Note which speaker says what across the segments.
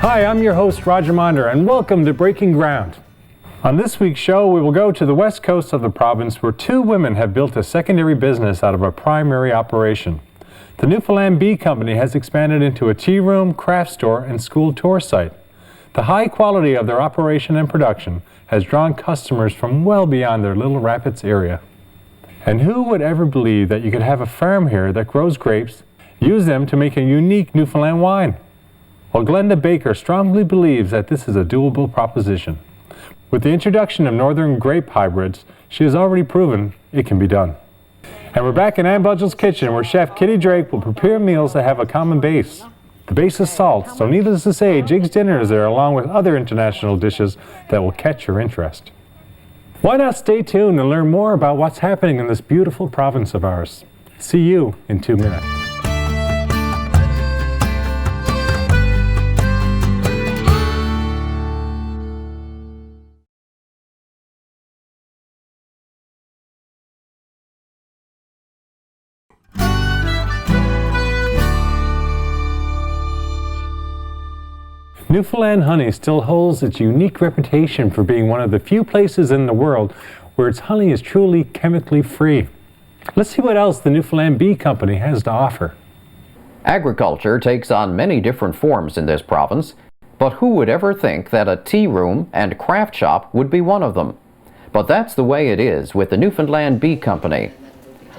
Speaker 1: Hi, I'm your host Roger Monder, and welcome to Breaking Ground. On this week's show, we will go to the west coast of the province where two women have built a secondary business out of a primary operation. The Newfoundland Bee Company has expanded into a tea room, craft store, and school tour site. The high quality of their operation and production has drawn customers from well beyond their Little Rapids area. And who would ever believe that you could have a farm here that grows grapes, use them to make a unique Newfoundland wine? Well, Glenda Baker strongly believes that this is a doable proposition. With the introduction of northern grape hybrids, she has already proven it can be done. And we're back in Ann Budgel's kitchen, where Chef Kitty Drake will prepare meals that have a common base. The base is salt, so needless to say, Jig's Dinner is there along with other international dishes that will catch your interest. Why not stay tuned and learn more about what's happening in this beautiful province of ours? See you in 2 minutes. Newfoundland honey still holds its unique reputation for being one of the few places in the world where its honey is truly chemically free. Let's see what else the Newfoundland Bee Company has to offer.
Speaker 2: Agriculture takes on many different forms in this province, but who would ever think that a tea room and craft shop would be one of them? But that's the way it is with the Newfoundland Bee Company.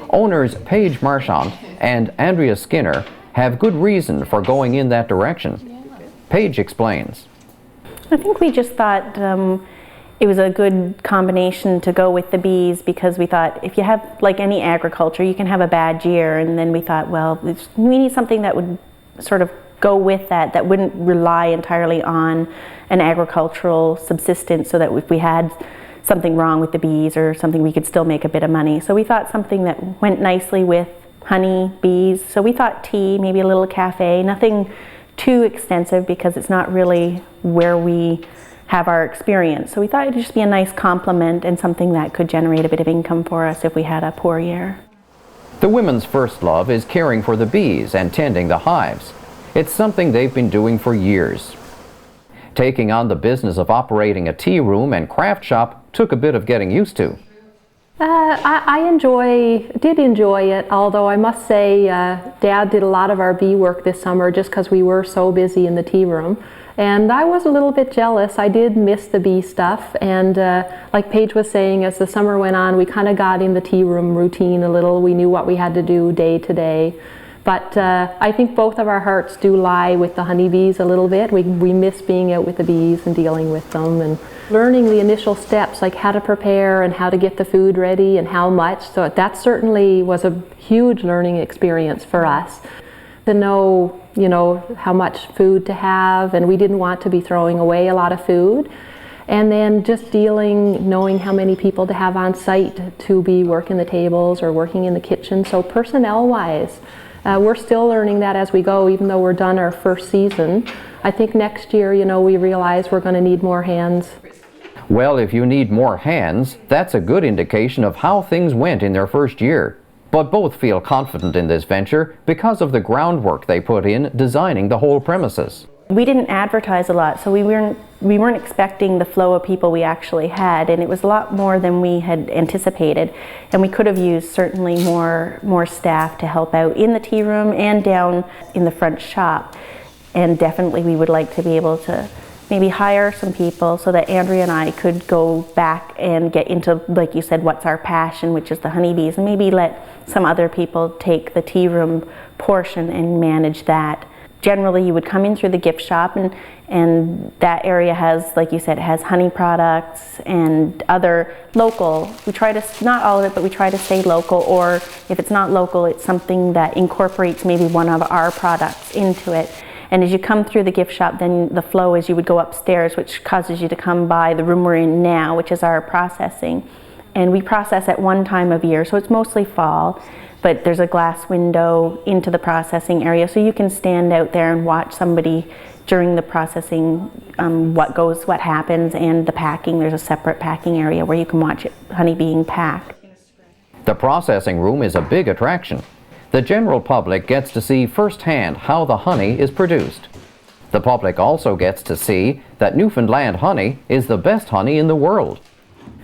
Speaker 2: Owners Paige Marchant and Andrea Skinner have good reason for going in that direction. Paige explains.
Speaker 3: I think we just thought it was a good combination to go with the bees, because we thought if you have, like any agriculture, you can have a bad year, and then we thought, well, we need something that would sort of go with that, that wouldn't rely entirely on an agricultural subsistence, so that if we had something wrong with the bees or something, we could still make a bit of money. So we thought something that went nicely with honey, bees. So we thought tea, maybe a little cafe, nothing too extensive because it's not really where we have our experience. So we thought it'd just be a nice complement and something that could generate a bit of income for us if we had a poor year.
Speaker 2: The women's first love is caring for the bees and tending the hives. It's something they've been doing for years. Taking on the business of operating a tea room and craft shop took a bit of getting used to.
Speaker 4: I did enjoy it, although I must say Dad did a lot of our bee work this summer just because we were so busy in the tea room. And I was a little bit jealous. I did miss the bee stuff, and like Paige was saying, as the summer went on, we kind of got in the tea room routine a little. We knew what we had to do day to day. But I think both of our hearts do lie with the honeybees a little bit. We miss being out with the bees and dealing with them and learning the initial steps, like how to prepare and how to get the food ready and how much. So that certainly was a huge learning experience for us. To know, how much food to have, and we didn't want to be throwing away a lot of food. And then just knowing how many people to have on site to be working the tables or working in the kitchen. So personnel-wise, we're still learning that as we go, even though we're done our first season. I think next year, we realize we're going to need more hands.
Speaker 2: Well, if you need more hands, that's a good indication of how things went in their first year. But both feel confident in this venture because of the groundwork they put in designing the whole premises.
Speaker 3: We didn't advertise a lot, so we weren't expecting the flow of people we actually had, and it was a lot more than we had anticipated. And we could have used certainly more staff to help out in the tea room and down in the front shop. And definitely we would like to be able to maybe hire some people so that Andrea and I could go back and get into, like you said, what's our passion, which is the honeybees, and maybe let some other people take the tea room portion and manage that. Generally, you would come in through the gift shop, and that area has, like you said, has honey products and other local. We try to, not all of it, but we try to stay local, or if it's not local, it's something that incorporates maybe one of our products into it. And as you come through the gift shop, then the flow is you would go upstairs, which causes you to come by the room we're in now, which is our processing. And we process at one time of year, so it's mostly fall, but there's a glass window into the processing area, so you can stand out there and watch somebody during the processing, what happens, and the packing. There's a separate packing area where you can watch honey being packed.
Speaker 2: The processing room is a big attraction. The general public gets to see firsthand how the honey is produced. The public also gets to see that Newfoundland honey is the best honey in the world.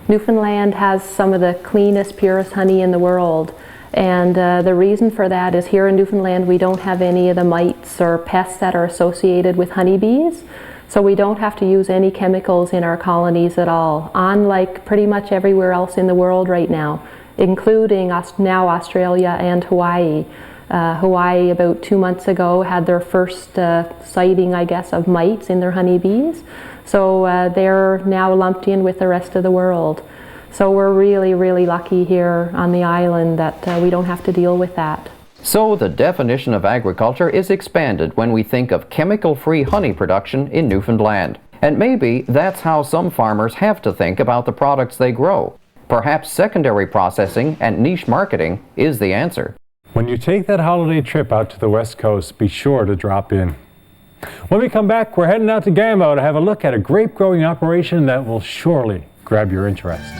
Speaker 4: Newfoundland has some of the cleanest, purest honey in the world. And the reason for that is here in Newfoundland we don't have any of the mites or pests that are associated with honeybees. So we don't have to use any chemicals in our colonies at all, unlike pretty much everywhere else in the world right now, including now Australia and Hawaii. Hawaii about 2 months ago had their first sighting, I guess, of mites in their honeybees. So they're now lumped in with the rest of the world. So we're really, really lucky here on the island that we don't have to deal with that.
Speaker 2: So the definition of agriculture is expanded when we think of chemical-free honey production in Newfoundland. And maybe that's how some farmers have to think about the products they grow. Perhaps secondary processing and niche marketing is the answer.
Speaker 1: When you take that holiday trip out to the West Coast, be sure to drop in. When we come back, we're heading out to Gambo to have a look at a grape growing operation that will surely grab your interest.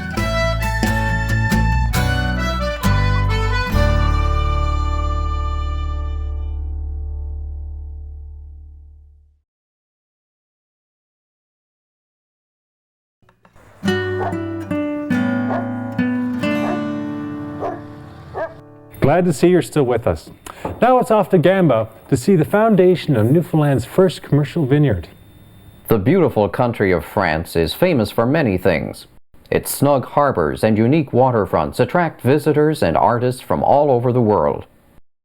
Speaker 1: Glad to see you're still with us. Now it's off to Gambo to see the foundation of Newfoundland's first commercial vineyard.
Speaker 2: The beautiful country of France is famous for many things. Its snug harbors and unique waterfronts attract visitors and artists from all over the world.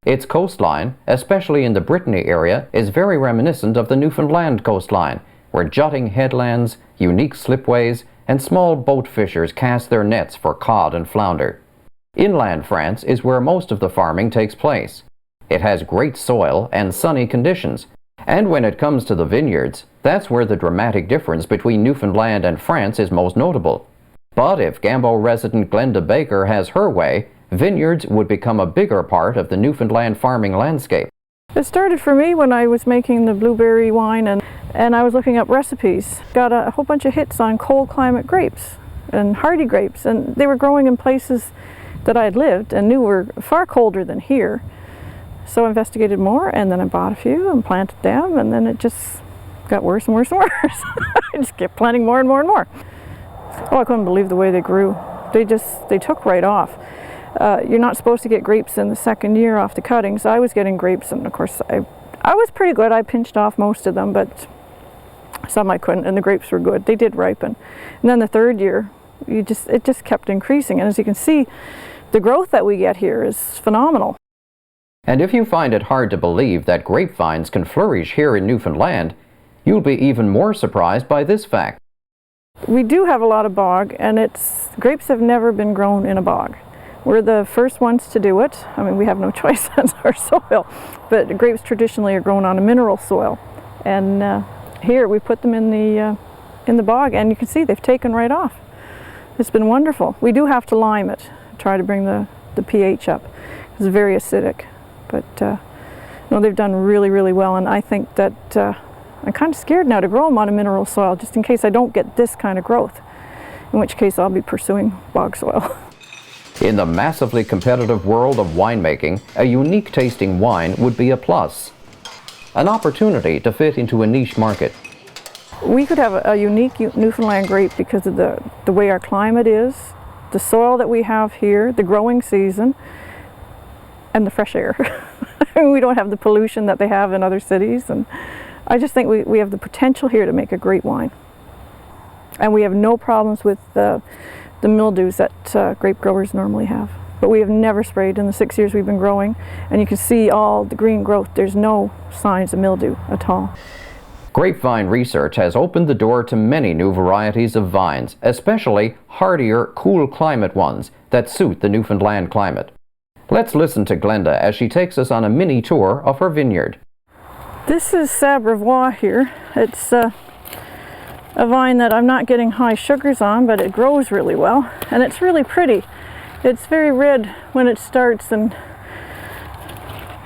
Speaker 2: Its coastline, especially in the Brittany area, is very reminiscent of the Newfoundland coastline, where jutting headlands, unique slipways, and small boat fishers cast their nets for cod and flounder. Inland France is where most of the farming takes place. It has great soil and sunny conditions, and when it comes to the vineyards, that's where the dramatic difference between Newfoundland and France is most notable. But if Gambo resident Glenda Baker has her way, vineyards would become a bigger part of the Newfoundland farming landscape.
Speaker 5: It started for me when I was making the blueberry wine and I was looking up recipes. Got a whole bunch of hits on cold climate grapes and hardy grapes, and they were growing in places that I had lived and knew were far colder than here. So I investigated more, and then I bought a few and planted them, and then it just got worse and worse and worse. I just kept planting more and more and more. Oh, I couldn't believe the way they grew. They took right off. You're not supposed to get grapes in the second year off the cuttings. I was getting grapes, and of course I was pretty good. I pinched off most of them, but some I couldn't, and the grapes were good. They did ripen. And then the third year, it just kept increasing, and as you can see, the growth that we get here is phenomenal.
Speaker 2: And if you find it hard to believe that grapevines can flourish here in Newfoundland, you'll be even more surprised by this fact.
Speaker 5: We do have a lot of bog, and grapes have never been grown in a bog. We're the first ones to do it. I mean, we have no choice, that's our soil, but grapes traditionally are grown on a mineral soil. And here we put them in the bog, and you can see they've taken right off. It's been wonderful. We do have to lime it, try to bring the pH up. It's very acidic, but no, they've done really, really well, and I think that I'm kind of scared now to grow them on a mineral soil, just in case I don't get this kind of growth, in which case I'll be pursuing bog soil.
Speaker 2: In the massively competitive world of winemaking, a unique tasting wine would be a plus, an opportunity to fit into a niche market.
Speaker 5: We could have a unique Newfoundland grape because of the way our climate is, the soil that we have here, the growing season, and the fresh air. We don't have the pollution that they have in other cities, and I just think we have the potential here to make a great wine. And we have no problems with the mildews that grape growers normally have. But we have never sprayed in the 6 years we've been growing, and you can see all the green growth. There's no signs of mildew at all.
Speaker 2: Grapevine research has opened the door to many new varieties of vines, especially hardier, cool climate ones that suit the Newfoundland climate. Let's listen to Glenda as she takes us on a mini tour of her vineyard.
Speaker 5: This is Sauv Bravois here. It's a vine that I'm not getting high sugars on, but it grows really well, and it's really pretty. It's very red when it starts, and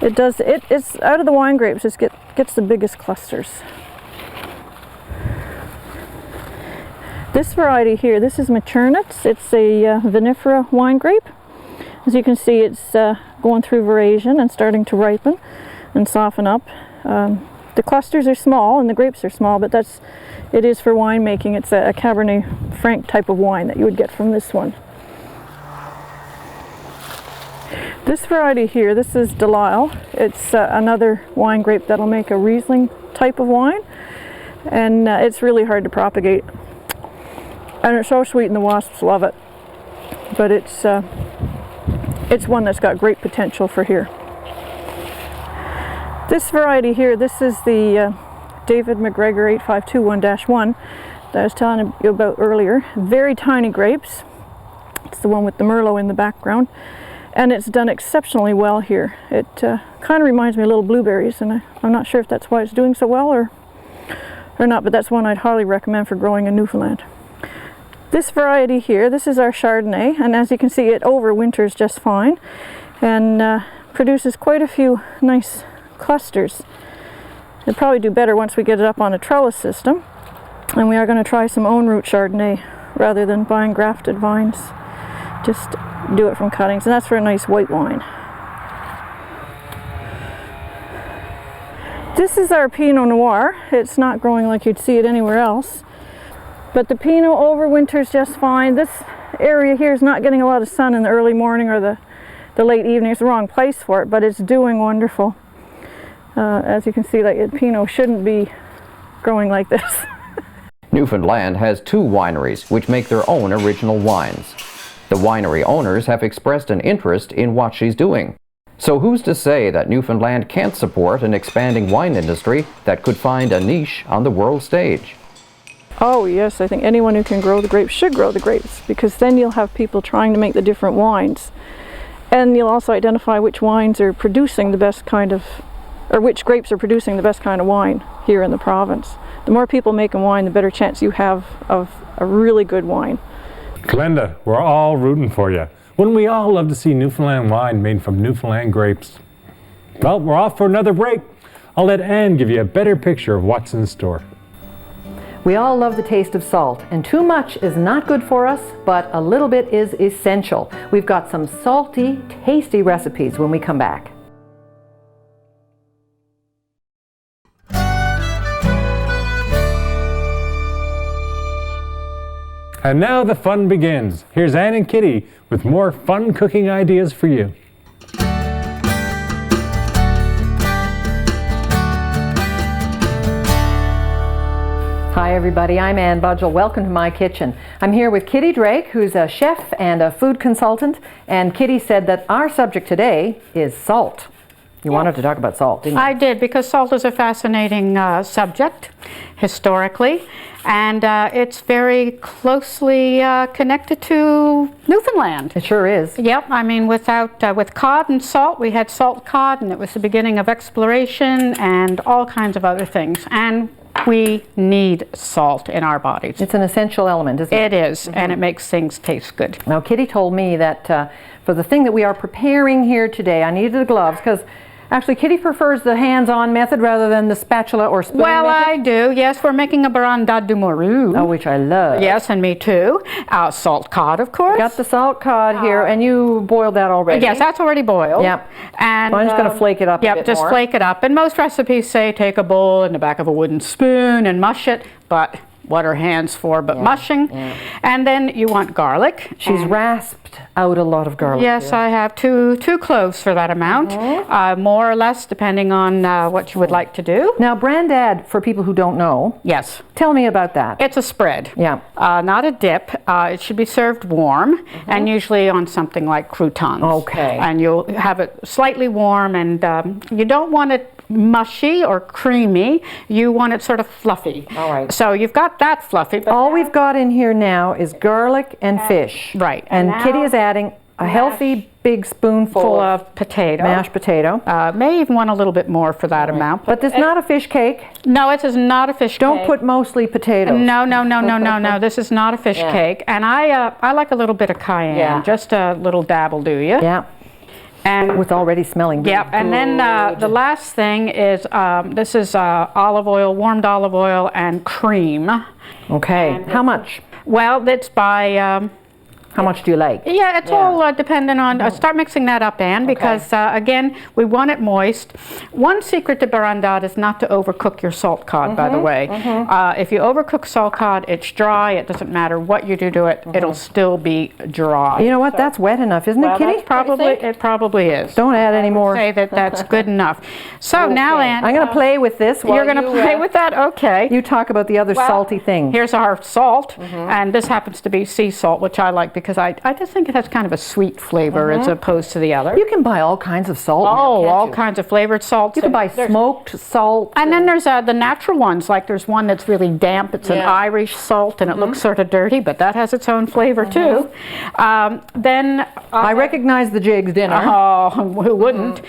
Speaker 5: it's out of the wine grapes, it gets the biggest clusters. This variety here, this is Maternitz. It's a vinifera wine grape. As you can see, it's going through veraison and starting to ripen and soften up. The clusters are small and the grapes are small, but it is for winemaking. It's a Cabernet Franc type of wine that you would get from this one. This variety here, this is Delisle. It's another wine grape that'll make a Riesling type of wine, and it's really hard to propagate. And it's so sweet and the wasps love it. But it's one that's got great potential for here. This variety here, this is the David McGregor 8521-1 that I was telling you about earlier. Very tiny grapes. It's the one with the Merlot in the background. And it's done exceptionally well here. It kind of reminds me of little blueberries, and I'm not sure if that's why it's doing so well or not, but that's one I'd highly recommend for growing in Newfoundland. This variety here, this is our Chardonnay, and as you can see, it overwinters just fine and produces quite a few nice clusters. It'll probably do better once we get it up on a trellis system, and we are going to try some own root Chardonnay rather than buying grafted vines. Just do it from cuttings, and that's for a nice white wine. This is our Pinot Noir. It's not growing like you'd see it anywhere else, but the Pinot overwinters just fine. This area here is not getting a lot of sun in the early morning or the late evening. It's the wrong place for it, but it's doing wonderful. As you can see, like Pinot shouldn't be growing like this.
Speaker 2: Newfoundland has 2 wineries which make their own original wines. The winery owners have expressed an interest in what she's doing. So who's to say that Newfoundland can't support an expanding wine industry that could find a niche on the world stage?
Speaker 5: Oh yes, I think anyone who can grow the grapes should grow the grapes, because then you'll have people trying to make the different wines. And you'll also identify which wines are producing the best kind of, or which grapes are producing the best kind of wine here in the province. The more people making wine, the better chance you have of a really good wine.
Speaker 1: Glenda, we're all rooting for you. Wouldn't we all love to see Newfoundland wine made from Newfoundland grapes? Well, we're off for another break. I'll let Anne give you a better picture of what's in store.
Speaker 6: We all love the taste of salt, and too much is not good for us, but a little bit is essential. We've got some salty, tasty recipes when we come back.
Speaker 1: And now the fun begins. Here's Anne and Kitty with more fun cooking ideas for you.
Speaker 6: Hi everybody, I'm Anne Budgell. Welcome to my kitchen. I'm here with Kitty Drake, who's a chef and a food consultant, and Kitty said that our subject today is salt. You wanted to talk about salt, didn't you?
Speaker 7: I did, because salt is a fascinating subject historically, and it's very closely connected to Newfoundland.
Speaker 6: It sure is.
Speaker 7: Yep, I mean, with cod and salt, we had salt cod, and it was the beginning of exploration and all kinds of other things. And we need salt in our bodies.
Speaker 6: It's an essential element, isn't it?
Speaker 7: It is, and it makes things taste good.
Speaker 6: Now, Kitty told me that for the thing that we are preparing here today, I needed the gloves, because actually Kitty prefers the hands-on method rather than the spatula or spoon
Speaker 7: Well,
Speaker 6: method.
Speaker 7: I do, yes. We're making a baranda du morue.
Speaker 6: Oh, which I love.
Speaker 7: Yes, and me too. Salt cod, of course.
Speaker 6: Got the salt cod here, and you boiled that already.
Speaker 7: Yes, that's already boiled.
Speaker 6: Yep.
Speaker 7: And
Speaker 6: So I'm just going to flake it up a
Speaker 7: yep,
Speaker 6: bit
Speaker 7: just
Speaker 6: more.
Speaker 7: flake it up. And most recipes say take a bowl in the back of a wooden spoon and mush it, but what are hands for but mushing?
Speaker 6: yeah.
Speaker 7: And then you want garlic.
Speaker 6: She's
Speaker 7: and
Speaker 6: rasped out a lot of garlic.
Speaker 7: yes,
Speaker 6: here.
Speaker 7: I have two cloves for that amount, more or less depending on what you would like to do.
Speaker 6: Now, Brandad, for people who don't know,
Speaker 7: Yes.
Speaker 6: tell me about that.
Speaker 7: It's a spread.
Speaker 6: Yeah.
Speaker 7: Not a dip. It should be served warm, and usually on something like croutons.
Speaker 6: Okay.
Speaker 7: And you'll have it slightly warm, and you don't want it mushy or creamy. You want it sort of fluffy.
Speaker 6: All right.
Speaker 7: So you've got that fluffy. But
Speaker 6: All we've got in here now is garlic and fish.
Speaker 7: Right.
Speaker 6: And
Speaker 7: And
Speaker 6: Kitty
Speaker 7: now
Speaker 6: is adding a healthy big spoonful
Speaker 7: full
Speaker 6: of
Speaker 7: of potato.
Speaker 6: mashed potato.
Speaker 7: May even want a little bit more for that amount.
Speaker 6: But this is not a fish cake.
Speaker 7: No, it is not a fish
Speaker 6: Don't
Speaker 7: cake.
Speaker 6: put mostly potatoes.
Speaker 7: No, no, no, no, no, no. This is not a fish
Speaker 6: Yeah.
Speaker 7: cake. And I like a little bit of cayenne.
Speaker 6: Yeah.
Speaker 7: Just a little dab will do you.
Speaker 6: Yeah,
Speaker 7: And
Speaker 6: with already smelling good.
Speaker 7: yeah, and then the last thing is this is olive oil, warmed olive oil, and cream.
Speaker 6: Okay, how much?
Speaker 7: Well, that's by
Speaker 6: How much do you like?
Speaker 7: Yeah, it's all dependent on, start mixing that up, Anne, because again, we want it moist. One secret to Brandad is not to overcook your salt cod, by the way. If you overcook salt cod, it's dry. It doesn't matter what you do to it, it'll still be dry.
Speaker 6: You know what? That's wet enough, isn't it, Kitty?
Speaker 7: It probably is.
Speaker 6: Don't add any more.
Speaker 7: Say that's good enough. So now, Anne,
Speaker 6: I'm going to play with this.
Speaker 7: you're going to play with that? Okay.
Speaker 6: You talk about the other salty thing.
Speaker 7: Here's our salt, and this happens to be sea salt, which I like because I just think it has kind of a sweet flavor as opposed to the other.
Speaker 6: You can buy all kinds of salt.
Speaker 7: Oh,
Speaker 6: now,
Speaker 7: all
Speaker 6: can't you?
Speaker 7: kinds of flavored salts.
Speaker 6: You can buy smoked salt.
Speaker 7: And then there's the natural ones, like there's one that's really damp. It's an Irish salt, and it looks sort of dirty, but that has its own flavor too. Then
Speaker 6: I recognize the Jig's dinner.
Speaker 7: oh, who wouldn't?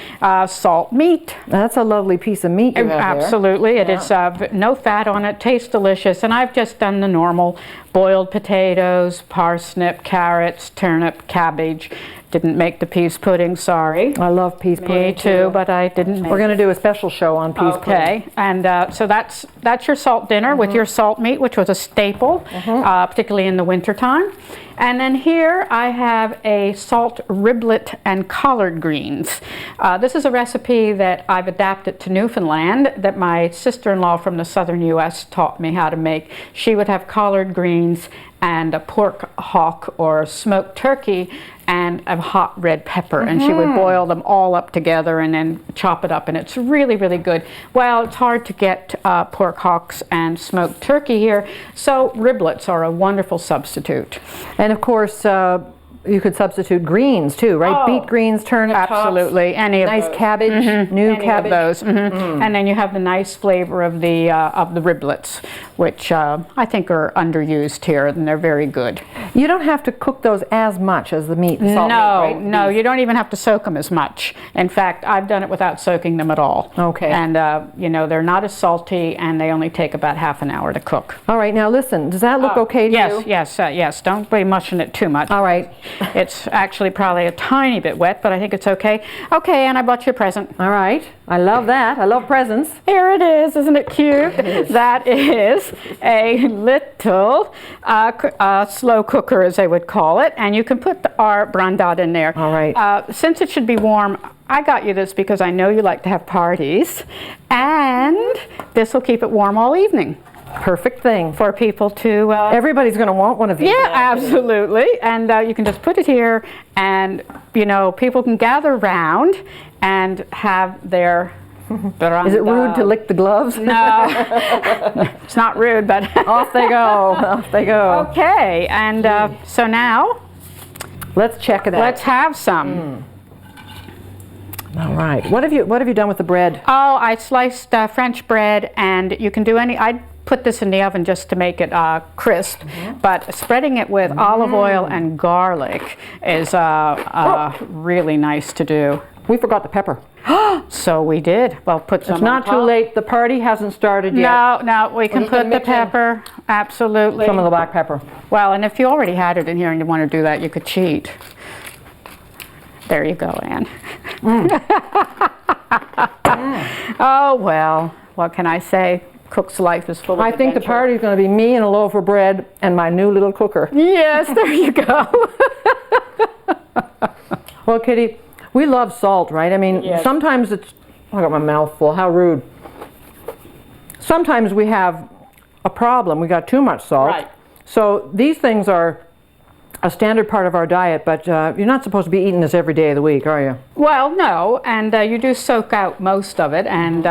Speaker 7: Salt meat.
Speaker 6: That's a lovely piece of meat you have there.
Speaker 7: Absolutely, it is no fat on it. Tastes delicious, and I've just done the normal boiled potatoes, parsnip, carrots, turnip, cabbage. Didn't make the peas pudding, sorry.
Speaker 6: I love peas pudding.
Speaker 7: Me too, but I didn't make
Speaker 6: We're going to do a special show on peas pudding.
Speaker 7: Okay, and so that's your salt dinner with your salt meat, which was a staple, particularly in the wintertime. And then here I have a salt riblet and collard greens. This is a recipe that I've adapted to Newfoundland that my sister-in-law from the southern U.S. taught me how to make. She would have collard greens and a pork hock or smoked turkey and a hot red pepper, and she would boil them all up together and then chop it up, and it's really, really good. Well, it's hard to get pork hocks and smoked turkey here, so riblets are a wonderful substitute.
Speaker 6: And of course, you could substitute greens too, right?
Speaker 7: Oh,
Speaker 6: Beet greens, turnip tops,
Speaker 7: absolutely, any of
Speaker 6: nice
Speaker 7: those.
Speaker 6: cabbage, new cabbage.
Speaker 7: Of those, and then you have the nice flavor of the riblets, which I think are underused here, and they're very good.
Speaker 6: You don't have to cook those as much as the meat, the salt meat, right?
Speaker 7: No, you don't even have to soak them as much. In fact, I've done it without soaking them at all.
Speaker 6: Okay.
Speaker 7: And you know, they're not as salty, and they only take about half an hour to cook.
Speaker 6: All right, now listen, does that look okay to you?
Speaker 7: Yes. Don't be mushing it too much.
Speaker 6: All right.
Speaker 7: It's actually probably a tiny bit wet, but I think it's okay. Okay, and I bought you a present.
Speaker 6: All right. I love that. I love presents.
Speaker 7: Here it is, isn't it cute? That is a little slow cooker, as they would call it, and you can put our Brandad in there.
Speaker 6: All right.
Speaker 7: Since it should be warm, I got you this because I know you like to have parties, and this will keep it warm all evening.
Speaker 6: Perfect thing.
Speaker 7: For people to...
Speaker 6: Everybody's going to want one of these.
Speaker 7: Yeah, absolutely. And you can just put it here, and, you know, people can gather around and have their...
Speaker 6: Is it rude to lick the gloves?
Speaker 7: No, it's not rude, but...
Speaker 6: Off they go. Off they go.
Speaker 7: Okay, and so now...
Speaker 6: Let's check it out.
Speaker 7: Let's have some.
Speaker 6: All right. What have you done with the bread?
Speaker 7: Oh, I sliced French bread, and you can do any... I put this in the oven just to make it crisp, but spreading it with olive oil and garlic is really nice to do.
Speaker 6: We forgot the pepper.
Speaker 7: So we did. Well, put some.
Speaker 6: It's not too late. The party hasn't started yet.
Speaker 7: No, we can put the pepper. Absolutely.
Speaker 6: Some of the black pepper.
Speaker 7: Well, and if you already had it in here and you want to do that, you could cheat. There you go, Anne. Oh, well, what can I say? Cook's life is full of
Speaker 6: I think the party's going to be me and a loaf of bread and my new little cooker.
Speaker 7: Yes, there you go.
Speaker 6: Well, Kitty, we love salt, right? I mean, sometimes it's... I got my mouth full. How rude. Sometimes we have a problem. We got too much salt.
Speaker 7: Right.
Speaker 6: So these things are a standard part of our diet, but you're not supposed to be eating this every day of the week, are you?
Speaker 7: Well, no, and you do soak out most of it, and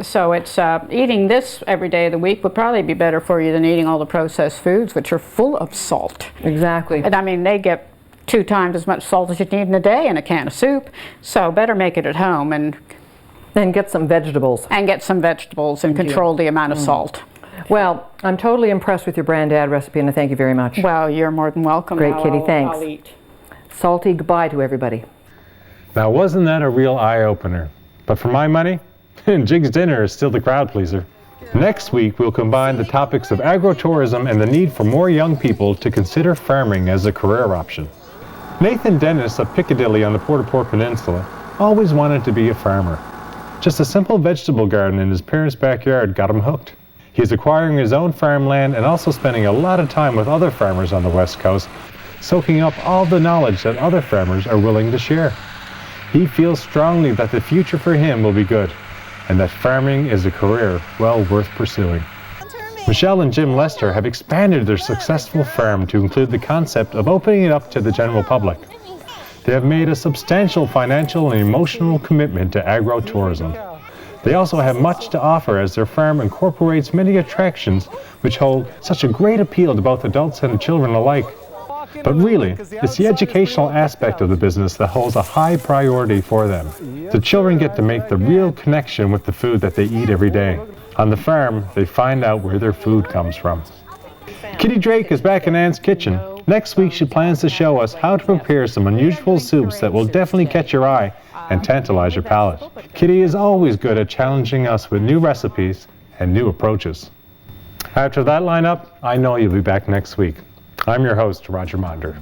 Speaker 7: so it's eating this every day of the week would probably be better for you than eating all the processed foods, which are full of salt.
Speaker 6: Exactly.
Speaker 7: And I mean, they get 2 times as much salt as you need in a day in a can of soup, so better make it at home and
Speaker 6: get some vegetables.
Speaker 7: And get some vegetables and control the amount of salt.
Speaker 6: Well, I'm totally impressed with your Brandad recipe, and I thank you very much.
Speaker 7: Well, you're more than welcome.
Speaker 6: Great, Kitty, thanks.
Speaker 7: I'll eat.
Speaker 6: Salty goodbye to everybody.
Speaker 1: Now, wasn't that a real eye-opener? But for my money, Jig's dinner is still the crowd pleaser. Next week, we'll combine the topics of agritourism and the need for more young people to consider farming as a career option. Nathan Dennis of Piccadilly on the Port-au-Port Peninsula always wanted to be a farmer. Just a simple vegetable garden in his parents' backyard got him hooked. He's acquiring his own farmland and also spending a lot of time with other farmers on the West Coast, soaking up all the knowledge that other farmers are willing to share. He feels strongly that the future for him will be good, and that farming is a career well worth pursuing. Michelle and Jim Lester have expanded their successful farm to include the concept of opening it up to the general public. They have made a substantial financial and emotional commitment to agro-tourism. They also have much to offer as their farm incorporates many attractions which hold such a great appeal to both adults and children alike. But really, it's the educational aspect of the business that holds a high priority for them. The children get to make the real connection with the food that they eat every day. On the farm, they find out where their food comes from. Kitty Drake is back in Ann's kitchen. Next week she plans to show us how to prepare some unusual soups that will definitely catch your eye and tantalize your palate. Kitty is always good at challenging us with new recipes and new approaches. After that lineup, I know you'll be back next week. I'm your host, Roger Monder.